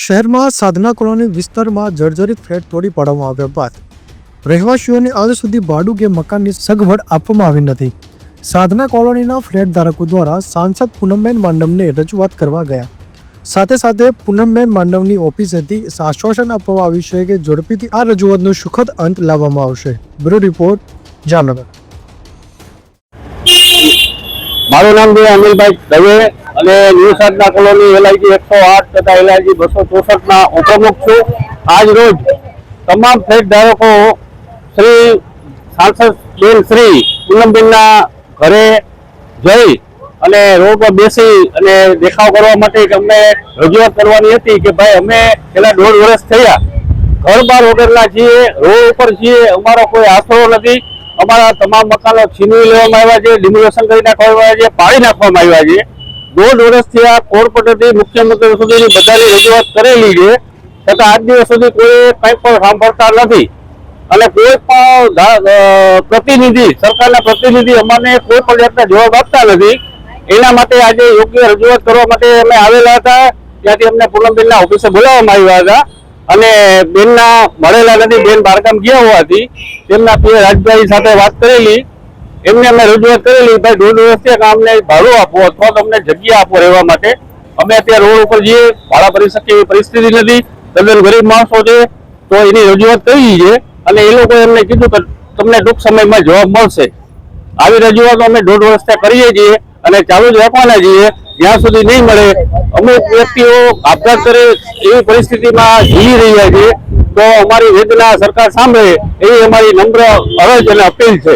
શહેરમાં સાધના કોલોની વિસ્તારમાં જર્જરિત ફ્લેટ તોડી પાડવામાં આવ્યા બાદ રહેવાસીઓને આજ સુધી ભાડું કે મકાનની સગવડ આપવામાં આવી નથી. સાધના કોલોનીના ફ્લેટ ધારકો દ્વારા સાંસદ પૂનમબેન માંડમને રજૂઆત કરવા ગયા. સાથે પૂનમબેન માંડવની ઓફિસેથી આશ્વાસન આપવામાં આવ્યું છે કે ઝડપીથી આ રજૂઆતનો સુખદ અંત લાવવામાં આવશે. Bureau report, Jamnagar. મારું નામ છે અનિલભાઈ દવે અને ન્યૂ સાધના કોલોની LIG 108 તથા LIG 264 ના ઉપપ્રમુખ છું. આજ રોજ તમામ ફ્લેટ ધારકો શ્રી સાંસદ બેન શ્રી પૂનમબેનના ઘરે જઈ અને રોડ પર બેસી અને દેખાવ કરવા માટે અમને રજૂઆત કરવાની હતી કે ભાઈ અમે છેલ્લા 1.5 વર્ષ થયા ઘર બાર વગરના છીએ, રોડ ઉપર છીએ, અમારો કોઈ આશરો નથી. અમારા તમામ મકાનો છીનવી લેવામાં આવ્યા છે, ડિમોલેશન કરી નાખવામાં આવ્યા છે, પાડી નાખવામાં આવ્યા છે. 1.5 વર્ષથી આ કોર્પોરેટરથી મુખ્યમંત્રી સુધીની બધાની રજૂઆત કરેલી છે, છતાં આજ દિવસ સુધી કોઈ કંઈ પણ સાંભળતા નથી અને કોઈ પણ પ્રતિનિધિ, સરકારના પ્રતિનિધિ અમને કોઈ પણ જાતના જવાબ આપતા નથી. એના માટે આજે યોગ્ય રજૂઆત કરવા માટે અમે આવેલા હતા. ત્યાંથી અમને પૂનમબેનના ઓફિસે બોલાવવામાં આવ્યા હતા અને બેનના મળેલા નથી. બેન બહારગામ ગયા હોવાથી તેમના પીએ રાજભાઈ સાથે વાત કરેલી. એમને અમે રજૂઆત કરેલી, ભાઈ 1.5 વર્ષથી અમને ભાડું આપો અથવા તો અમને જગ્યા આપો રહેવા માટે. અમે અત્યારે રોડ ઉપર જઈએ, ભાડા ભરી શકીએ એવી પરિસ્થિતિ નથી, તદ્દન ગરીબ માણસો છે. તો એની રજૂઆત કરી છે અને એ લોકોએ એમને કીધું કે તમને ટૂંક સમયમાં જવાબ મળશે. આવી રજૂઆતો અમે 1.5 વર્ષથી કરીએ છીએ અને ચાલુ જ રાખવાના છીએ જ્યાં સુધી નહીં મળે. અમુક વ્યક્તિઓ આપઘાત કરે એવી પરિસ્થિતિમાં જીવી રહ્યા છે. તો અમારી વેદના સરકાર સાંભળે એવી અમારી નમ્ર અરજ અને અપીલ છે.